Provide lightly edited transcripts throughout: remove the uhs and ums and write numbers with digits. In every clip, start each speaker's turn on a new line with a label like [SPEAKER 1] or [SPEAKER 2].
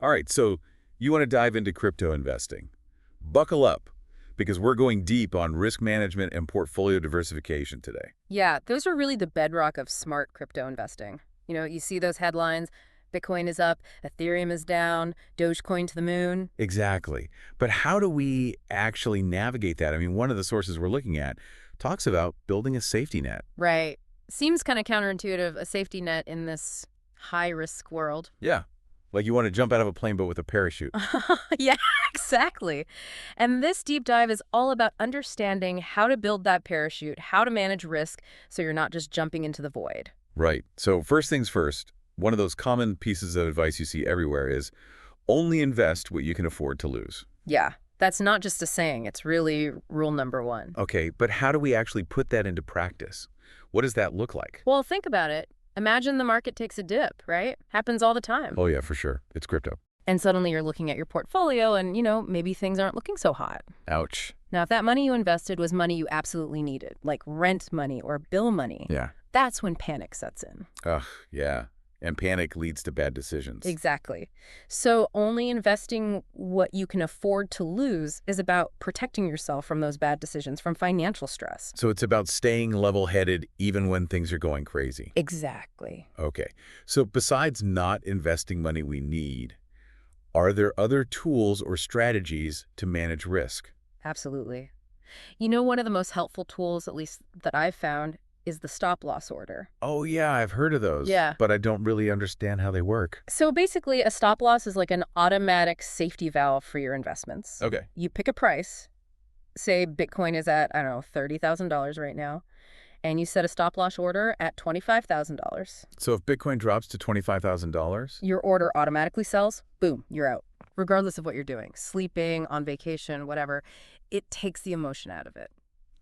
[SPEAKER 1] All right, so you want to dive into crypto investing. Buckle up, because we're going deep on risk management and portfolio diversification today.
[SPEAKER 2] Yeah, those are really the bedrock of smart crypto investing. You see those headlines, Bitcoin is up, Ethereum is down, Dogecoin to the moon.
[SPEAKER 1] Exactly. But how do we actually navigate that? I mean, one of the sources we're looking at talks about building a safety net.
[SPEAKER 2] Right. Seems kind of counterintuitive, a safety net in this high-risk world.
[SPEAKER 1] Yeah. Like you want to jump out of a plane, but with a parachute.
[SPEAKER 2] Yeah, exactly. And this deep dive is all about understanding how to build that parachute, how to manage risk so you're not just jumping into the void.
[SPEAKER 1] Right. So first things first, one of those common pieces of advice you see everywhere is only invest what you can afford to lose.
[SPEAKER 2] Yeah, that's not just a saying. It's really rule number one.
[SPEAKER 1] Okay, but how do we actually put that into practice? What does that look like?
[SPEAKER 2] Well, think about it. Imagine the market takes a dip, right? Happens all the time.
[SPEAKER 1] Oh yeah, for sure. It's crypto.
[SPEAKER 2] And suddenly you're looking at your portfolio and, maybe things aren't looking so hot.
[SPEAKER 1] Ouch.
[SPEAKER 2] Now, if that money you invested was money you absolutely needed, like rent money or bill money,
[SPEAKER 1] Yeah.
[SPEAKER 2] that's when panic sets in.
[SPEAKER 1] Ugh, yeah. And panic leads to bad decisions.
[SPEAKER 2] Exactly. So only investing what you can afford to lose is about protecting yourself from those bad decisions, from financial stress.
[SPEAKER 1] So it's about staying level-headed even when things are going crazy.
[SPEAKER 2] Exactly.
[SPEAKER 1] Okay. So besides not investing money we need, are there other tools or strategies to manage risk?
[SPEAKER 2] Absolutely. One of the most helpful tools, at least that I've found, is the stop loss order.
[SPEAKER 1] Oh yeah, I've heard of those.
[SPEAKER 2] Yeah.
[SPEAKER 1] But I don't really understand how they work.
[SPEAKER 2] So basically, a stop loss is like an automatic safety valve for your investments.
[SPEAKER 1] Okay.
[SPEAKER 2] You pick a price. Say Bitcoin is at, I don't know, $30,000 right now, and you set a stop loss order at $25,000.
[SPEAKER 1] So if Bitcoin drops to $25,000?
[SPEAKER 2] Your order automatically sells. Boom, you're out. Regardless of what you're doing, sleeping, on vacation, whatever, it takes the emotion out of it.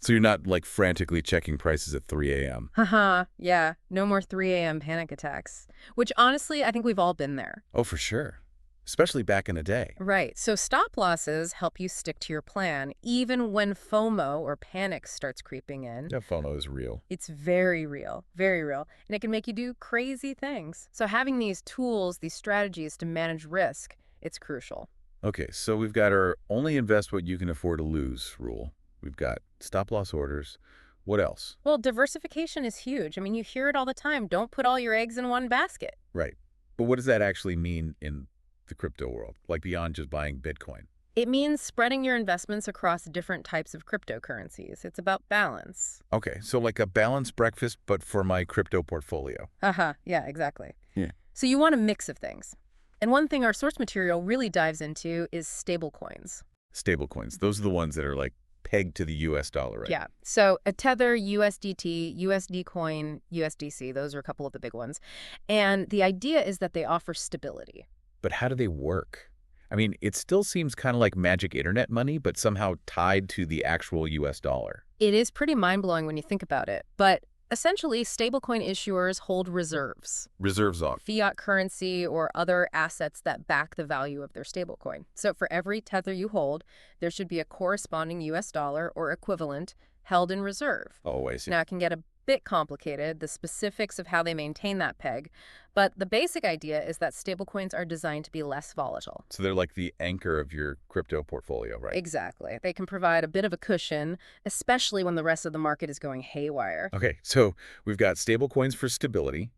[SPEAKER 1] So you're not like frantically checking prices at 3 a.m.
[SPEAKER 2] Haha, yeah, no more 3 a.m. panic attacks. Which honestly, I think we've all been there.
[SPEAKER 1] Oh, for sure. Especially back in the day.
[SPEAKER 2] Right, so stop losses help you stick to your plan, even when FOMO or panic starts creeping in.
[SPEAKER 1] That FOMO is real.
[SPEAKER 2] It's very real, and it can make you do crazy things. So having these tools, these strategies to manage risk, it's crucial.
[SPEAKER 1] Okay, so we've got our only invest what you can afford to lose rule. We've got stop loss orders. What else?
[SPEAKER 2] Well, diversification is huge. I mean, you hear it all the time. Don't put all your eggs in one basket.
[SPEAKER 1] Right. But what does that actually mean in the crypto world, like beyond just buying Bitcoin?
[SPEAKER 2] It means spreading your investments across different types of cryptocurrencies. It's about balance.
[SPEAKER 1] Okay, so like a balanced breakfast, but for my crypto portfolio.
[SPEAKER 2] Yeah, exactly.
[SPEAKER 1] Yeah.
[SPEAKER 2] So you want a mix of things. And one thing our source material really dives into is stablecoins.
[SPEAKER 1] Stablecoins, those are the ones that are like pegged to the US dollar, right?
[SPEAKER 2] Yeah. So a Tether, USDT, USD Coin, USDC, those are a couple of the big ones. And the idea is that they offer stability.
[SPEAKER 1] But how do they work? I mean, it still seems kind of like magic internet money, but somehow tied to the actual US dollar.
[SPEAKER 2] It is pretty mind-blowing when you think about it. But essentially, stablecoin issuers hold reserves.
[SPEAKER 1] Reserves off.
[SPEAKER 2] Fiat currency or other assets that back the value of their stablecoin. So for every Tether you hold, there should be a corresponding US dollar or equivalent held in reserve.
[SPEAKER 1] Oh, I see.
[SPEAKER 2] Now, it can get a bit complicated, the specifics of how they maintain that peg, but the basic idea is that stablecoins are designed to be less volatile.
[SPEAKER 1] So they're like the anchor of your crypto portfolio, right?
[SPEAKER 2] Exactly. They can provide a bit of a cushion, especially when the rest of the market is going haywire.
[SPEAKER 1] Okay, so we've got stablecoins for stability.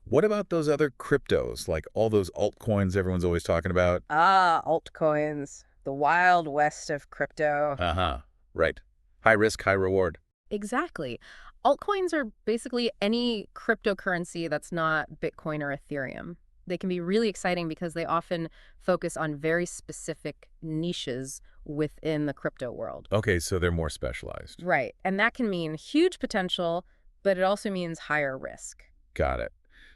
[SPEAKER 1] What about those other cryptos, like all those altcoins everyone's always talking about?
[SPEAKER 2] Ah, altcoins, the wild west of crypto.
[SPEAKER 1] Uh-huh, right. High risk, high reward.
[SPEAKER 2] Exactly. Altcoins are basically any cryptocurrency that's not Bitcoin or Ethereum. They can be really exciting because they often focus on very specific niches within the crypto world.
[SPEAKER 1] Okay, so they're more specialized.
[SPEAKER 2] Right. And that can mean huge potential, but it also means higher risk.
[SPEAKER 1] Got it.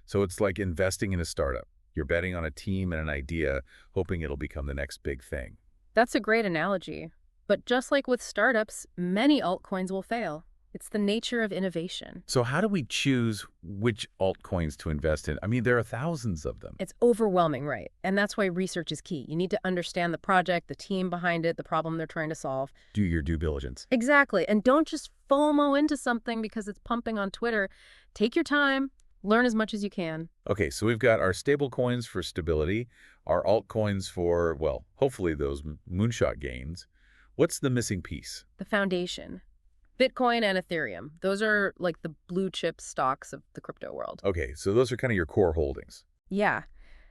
[SPEAKER 1] So it's like investing in a startup. You're betting on a team and an idea, hoping it'll become the next big thing.
[SPEAKER 2] That's a great analogy. But just like with startups, many altcoins will fail. It's the nature of innovation.
[SPEAKER 1] So how do we choose which altcoins to invest in? I mean, there are thousands of them.
[SPEAKER 2] It's overwhelming, right? And that's why research is key. You need to understand the project, the team behind it, the problem they're trying to solve.
[SPEAKER 1] Do your due diligence.
[SPEAKER 2] Exactly. And don't just FOMO into something because it's pumping on Twitter. Take your time, Learn as much as you can.
[SPEAKER 1] Okay, so we've got our stablecoins for stability, our altcoins for, well, hopefully those moonshot gains. What's the missing piece?
[SPEAKER 2] The foundation. Bitcoin and Ethereum. Those are like the blue chip stocks of the crypto world.
[SPEAKER 1] Okay, so those are kind of your core holdings.
[SPEAKER 2] Yeah.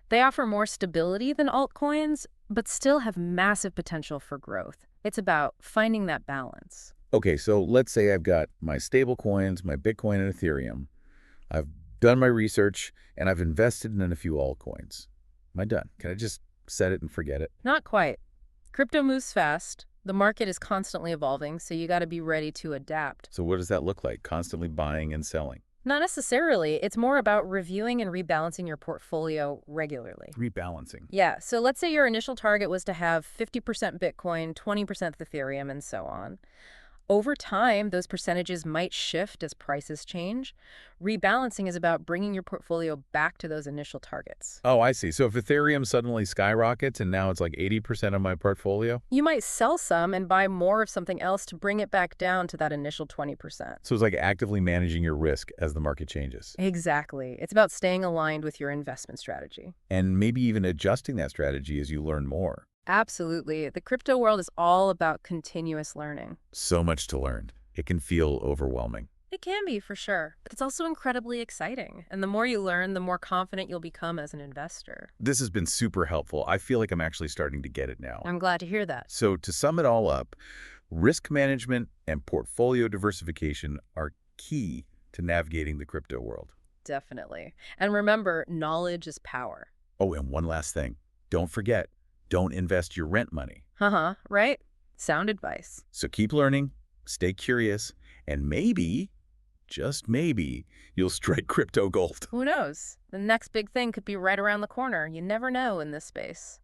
[SPEAKER 2] They offer more stability than altcoins, but still have massive potential for growth. It's about finding that balance.
[SPEAKER 1] Okay, so let's say I've got my stablecoins, my Bitcoin and Ethereum. I've done my research, and I've invested in a few altcoins. Am I done? Can I just set it and forget it?
[SPEAKER 2] Not quite. Crypto moves fast. The market is constantly evolving, so you got to be ready to adapt.
[SPEAKER 1] So what does that look like? Constantly buying and selling?
[SPEAKER 2] Not necessarily. It's more about reviewing and rebalancing your portfolio regularly.
[SPEAKER 1] Rebalancing.
[SPEAKER 2] Yeah, so let's say your initial target was to have 50% Bitcoin, 20% Ethereum, and so on. Over time, those percentages might shift as prices change. Rebalancing is about bringing your portfolio back to those initial targets.
[SPEAKER 1] Oh, I see. So if Ethereum suddenly skyrockets and now it's like 80% of my portfolio?
[SPEAKER 2] You might sell some and buy more of something else to bring it back down to that initial 20%.
[SPEAKER 1] So it's like actively managing your risk as the market changes.
[SPEAKER 2] Exactly. It's about staying aligned with your investment strategy.
[SPEAKER 1] And maybe even adjusting that strategy as you learn more.
[SPEAKER 2] Absolutely. The crypto world is all about continuous learning.
[SPEAKER 1] So much to learn. It can feel overwhelming.
[SPEAKER 2] It can be, for sure. But it's also incredibly exciting. And the more you learn, the more confident you'll become as an investor.
[SPEAKER 1] This has been super helpful. I feel like I'm actually starting to get it now.
[SPEAKER 2] I'm glad to hear that.
[SPEAKER 1] So to sum it all up, risk management and portfolio diversification are key to navigating the crypto world.
[SPEAKER 2] Definitely. And remember, knowledge is power.
[SPEAKER 1] Oh, and one last thing. Don't forget, don't invest your rent money.
[SPEAKER 2] Right? Sound advice.
[SPEAKER 1] So keep learning, stay curious, and maybe, just maybe, you'll strike crypto gold.
[SPEAKER 2] Who knows? The next big thing could be right around the corner. You never know in this space.